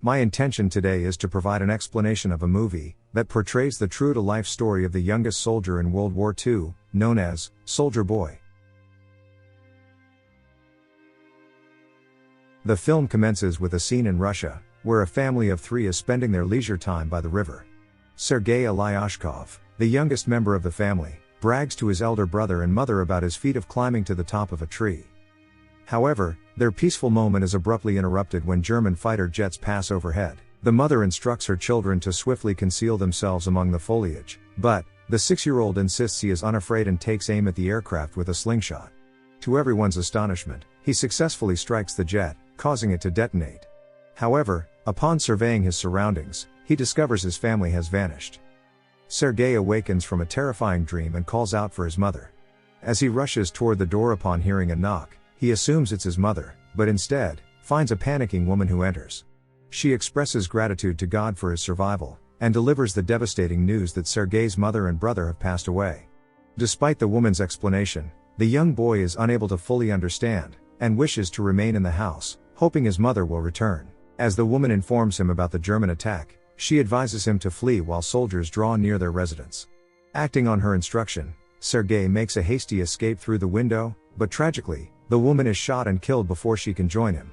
My intention today is to provide an explanation of a movie that portrays the true-to-life story of the youngest soldier in World War II, known as Soldier Boy. The film commences with a scene in Russia, where a family of 3 is spending their leisure time by the river. Sergei Aleshkov, the youngest member of the family, brags to his elder brother and mother about his feat of climbing to the top of a tree. However, their peaceful moment is abruptly interrupted when German fighter jets pass overhead. The mother instructs her children to swiftly conceal themselves among the foliage, but the 6-year-old insists he is unafraid and takes aim at the aircraft with a slingshot. To everyone's astonishment, he successfully strikes the jet, causing it to detonate. However, upon surveying his surroundings, he discovers his family has vanished. Sergei awakens from a terrifying dream and calls out for his mother. As he rushes toward the door upon hearing a knock, he assumes it's his mother, but instead, finds a panicking woman who enters. She expresses gratitude to God for his survival, and delivers the devastating news that Sergei's mother and brother have passed away. Despite the woman's explanation, the young boy is unable to fully understand, and wishes to remain in the house, hoping his mother will return. As the woman informs him about the German attack, she advises him to flee while soldiers draw near their residence. Acting on her instruction, Sergei makes a hasty escape through the window, but tragically, the woman is shot and killed before she can join him.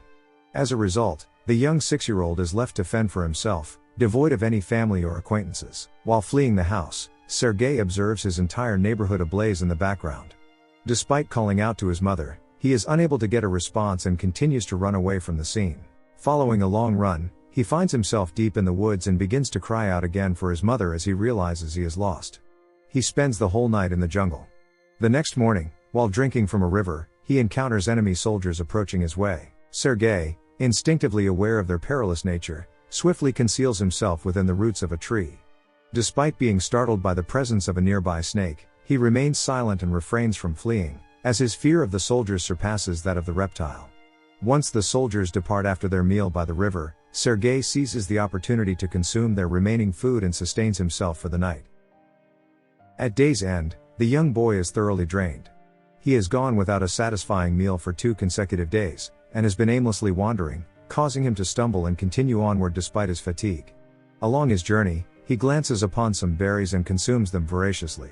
As a result, the young 6-year-old is left to fend for himself, devoid of any family or acquaintances. While fleeing the house, Sergei observes his entire neighborhood ablaze in the background. Despite calling out to his mother, he is unable to get a response and continues to run away from the scene. Following a long run, he finds himself deep in the woods and begins to cry out again for his mother as he realizes he is lost. He spends the whole night in the jungle. The next morning, while drinking from a river, he encounters enemy soldiers approaching his way. Sergei, instinctively aware of their perilous nature, swiftly conceals himself within the roots of a tree. Despite being startled by the presence of a nearby snake, he remains silent and refrains from fleeing, as his fear of the soldiers surpasses that of the reptile. Once the soldiers depart after their meal by the river, Sergei seizes the opportunity to consume their remaining food and sustains himself for the night. At day's end, the young boy is thoroughly drained. He has gone without a satisfying meal for 2 consecutive days, and has been aimlessly wandering, causing him to stumble and continue onward despite his fatigue. Along his journey, he glances upon some berries and consumes them voraciously.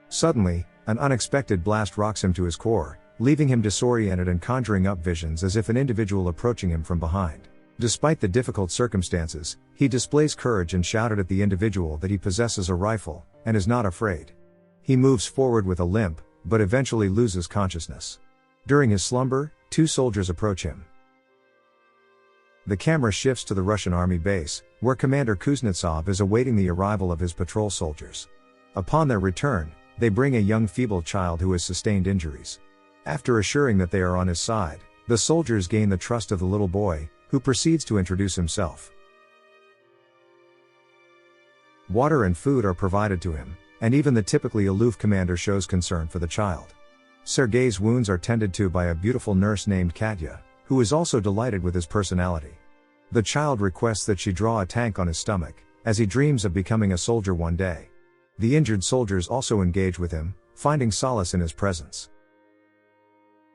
Suddenly, an unexpected blast rocks him to his core, leaving him disoriented and conjuring up visions as if an individual approaching him from behind. Despite the difficult circumstances, he displays courage and shouted at the individual that he possesses a rifle, and is not afraid. He moves forward with a limp, but eventually loses consciousness. During his slumber, 2 soldiers approach him. The camera shifts to the Russian army base, where Commander Kuznetsov is awaiting the arrival of his patrol soldiers. Upon their return, they bring a young feeble child who has sustained injuries. After assuring that they are on his side, the soldiers gain the trust of the little boy, who proceeds to introduce himself. Water and food are provided to him, and even the typically aloof commander shows concern for the child. Sergei's wounds are tended to by a beautiful nurse named Katya, who is also delighted with his personality. The child requests that she draw a tank on his stomach, as he dreams of becoming a soldier one day. The injured soldiers also engage with him, finding solace in his presence.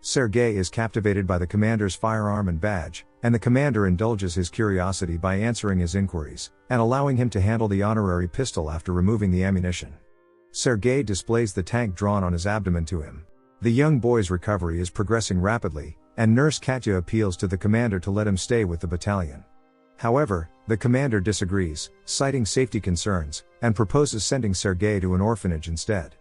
Sergei is captivated by the commander's firearm and badge, and the commander indulges his curiosity by answering his inquiries, and allowing him to handle the honorary pistol after removing the ammunition. Sergei displays the tank drawn on his abdomen to him. The young boy's recovery is progressing rapidly, and Nurse Katya appeals to the commander to let him stay with the battalion. However, the commander disagrees, citing safety concerns, and proposes sending Sergei to an orphanage instead.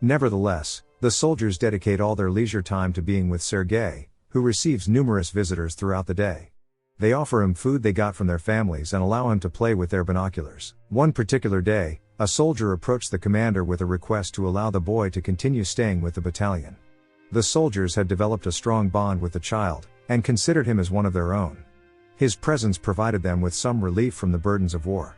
Nevertheless, the soldiers dedicate all their leisure time to being with Sergei, who receives numerous visitors throughout the day. They offer him food they got from their families and allow him to play with their binoculars. One particular day, a soldier approached the commander with a request to allow the boy to continue staying with the battalion. The soldiers had developed a strong bond with the child, and considered him as one of their own. His presence provided them with some relief from the burdens of war.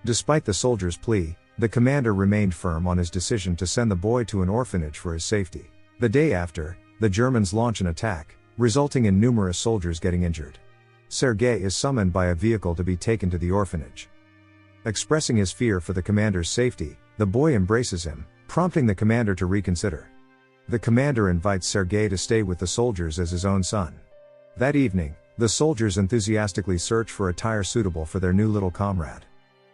Despite the soldiers' plea, the commander remained firm on his decision to send the boy to an orphanage for his safety. The day after, the Germans launch an attack, resulting in numerous soldiers getting injured. Sergei is summoned by a vehicle to be taken to the orphanage. Expressing his fear for the commander's safety, the boy embraces him, prompting the commander to reconsider. The commander invites Sergei to stay with the soldiers as his own son. That evening, the soldiers enthusiastically search for attire suitable for their new little comrade.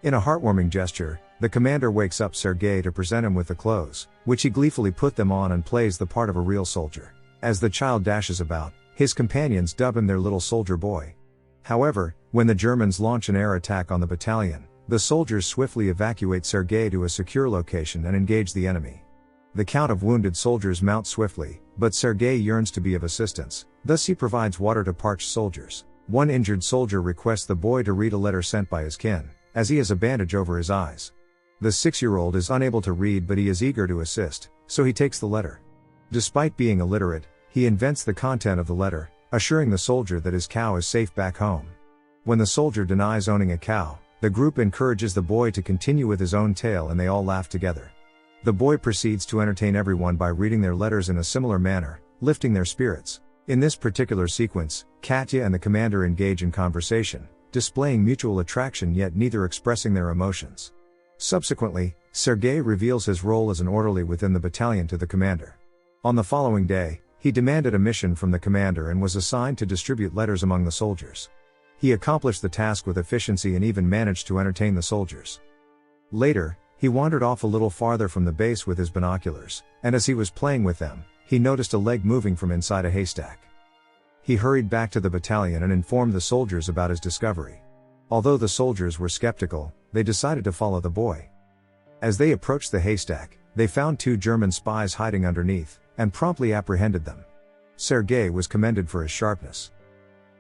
In a heartwarming gesture, the commander wakes up Sergei to present him with the clothes, which he gleefully put them on and plays the part of a real soldier. As the child dashes about, his companions dub him their little soldier boy. However, when the Germans launch an air attack on the battalion, the soldiers swiftly evacuate Sergei to a secure location and engage the enemy. The count of wounded soldiers mounts swiftly, but Sergei yearns to be of assistance, thus he provides water to parched soldiers. One injured soldier requests the boy to read a letter sent by his kin, as he has a bandage over his eyes. The 6-year-old is unable to read, but he is eager to assist, so he takes the letter. Despite being illiterate, he invents the content of the letter, assuring the soldier that his cow is safe back home. When the soldier denies owning a cow, the group encourages the boy to continue with his own tale and they all laugh together. The boy proceeds to entertain everyone by reading their letters in a similar manner, lifting their spirits. In this particular sequence, Katya and the commander engage in conversation, displaying mutual attraction yet neither expressing their emotions. Subsequently, Sergei reveals his role as an orderly within the battalion to the commander. On the following day, he demanded a mission from the commander and was assigned to distribute letters among the soldiers. He accomplished the task with efficiency and even managed to entertain the soldiers. Later, he wandered off a little farther from the base with his binoculars, and as he was playing with them, he noticed a leg moving from inside a haystack. He hurried back to the battalion and informed the soldiers about his discovery. Although the soldiers were skeptical, they decided to follow the boy. As they approached the haystack, they found 2 German spies hiding underneath, and promptly apprehended them. Sergei was commended for his sharpness.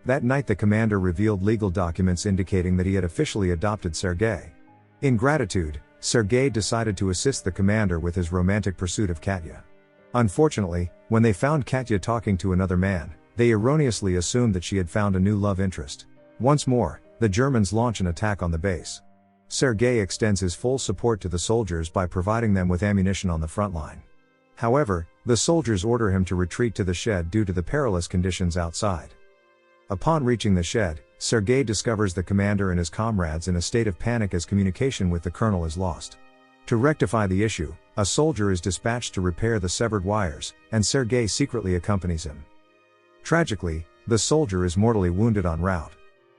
That night the commander revealed legal documents indicating that he had officially adopted Sergei. In gratitude, Sergei decided to assist the commander with his romantic pursuit of Katya. Unfortunately, when they found Katya talking to another man, they erroneously assumed that she had found a new love interest. Once more, the Germans launch an attack on the base. Sergei extends his full support to the soldiers by providing them with ammunition on the front line. However, the soldiers order him to retreat to the shed due to the perilous conditions outside. Upon reaching the shed, Sergei discovers the commander and his comrades in a state of panic as communication with the colonel is lost. To rectify the issue, a soldier is dispatched to repair the severed wires, and Sergei secretly accompanies him. Tragically, the soldier is mortally wounded en route.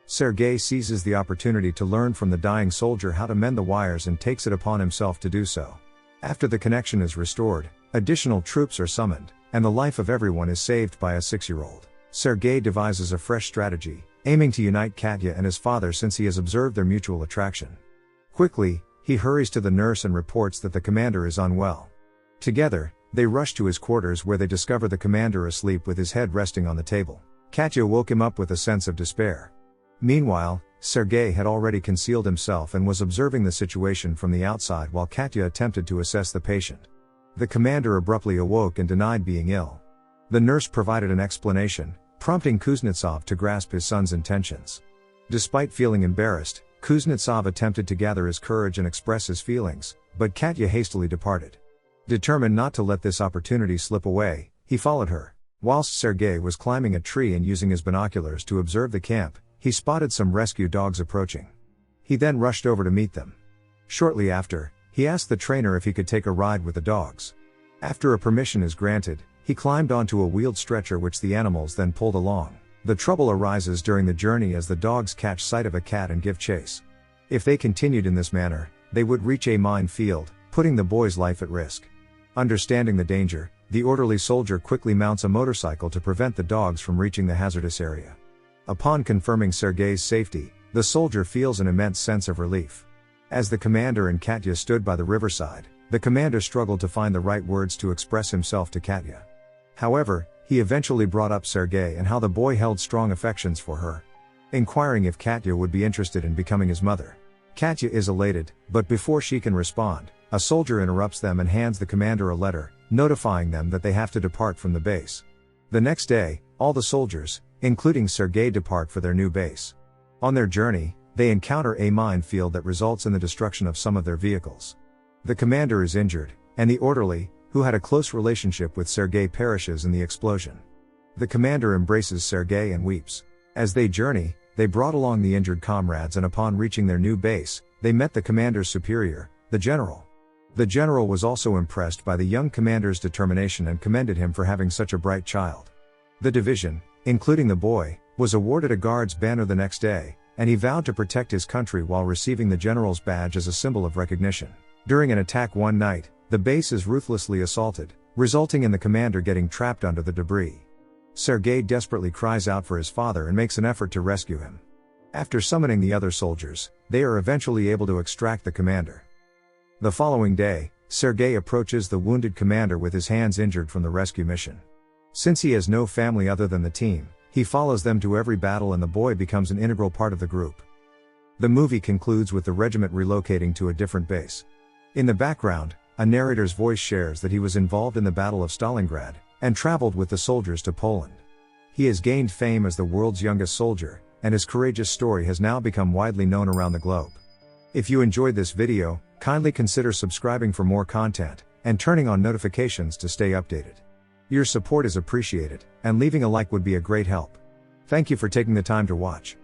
Sergei seizes the opportunity to learn from the dying soldier how to mend the wires and takes it upon himself to do so. After the connection is restored, additional troops are summoned, and the life of everyone is saved by a 6-year-old. Sergei devises a fresh strategy, aiming to unite Katya and his father since he has observed their mutual attraction. Quickly, he hurries to the nurse and reports that the commander is unwell. Together, they rush to his quarters where they discover the commander asleep with his head resting on the table. Katya woke him up with a sense of despair. Meanwhile, Sergei had already concealed himself and was observing the situation from the outside while Katya attempted to assess the patient. The commander abruptly awoke and denied being ill. The nurse provided an explanation, prompting Kuznetsov to grasp his son's intentions. Despite feeling embarrassed, Kuznetsov attempted to gather his courage and express his feelings, but Katya hastily departed. Determined not to let this opportunity slip away, he followed her. Whilst Sergei was climbing a tree and using his binoculars to observe the camp, he spotted some rescue dogs approaching. He then rushed over to meet them. Shortly after, he asked the trainer if he could take a ride with the dogs. After a permission is granted, he climbed onto a wheeled stretcher which the animals then pulled along. The trouble arises during the journey as the dogs catch sight of a cat and give chase. If they continued in this manner, they would reach a mine field, putting the boy's life at risk. Understanding the danger, the orderly soldier quickly mounts a motorcycle to prevent the dogs from reaching the hazardous area. Upon confirming Sergei's safety, the soldier feels an immense sense of relief. As the commander and Katya stood by the riverside, the commander struggled to find the right words to express himself to Katya. However, he eventually brought up Sergei and how the boy held strong affections for her, inquiring if Katya would be interested in becoming his mother. Katya is elated, but before she can respond, a soldier interrupts them and hands the commander a letter, notifying them that they have to depart from the base. The next day, all the soldiers, including Sergei, depart for their new base. On their journey, they encounter a minefield that results in the destruction of some of their vehicles. The commander is injured, and the orderly, who had a close relationship with Sergei, perishes in the explosion. The commander embraces Sergei and weeps. As they journey, they brought along the injured comrades, and upon reaching their new base, they met the commander's superior, the general. The general was also impressed by the young commander's determination and commended him for having such a bright child. The division, including the boy, was awarded a Guards banner the next day, and he vowed to protect his country while receiving the General's badge as a symbol of recognition. During an attack one night, the base is ruthlessly assaulted, resulting in the commander getting trapped under the debris. Sergei desperately cries out for his father and makes an effort to rescue him. After summoning the other soldiers, they are eventually able to extract the commander. The following day, Sergei approaches the wounded commander with his hands injured from the rescue mission. Since he has no family other than the team, he follows them to every battle and the boy becomes an integral part of the group. The movie concludes with the regiment relocating to a different base. In the background, a narrator's voice shares that he was involved in the Battle of Stalingrad, and traveled with the soldiers to Poland. He has gained fame as the world's youngest soldier, and his courageous story has now become widely known around the globe. If you enjoyed this video, kindly consider subscribing for more content, and turning on notifications to stay updated. Your support is appreciated, and leaving a like would be a great help. Thank you for taking the time to watch.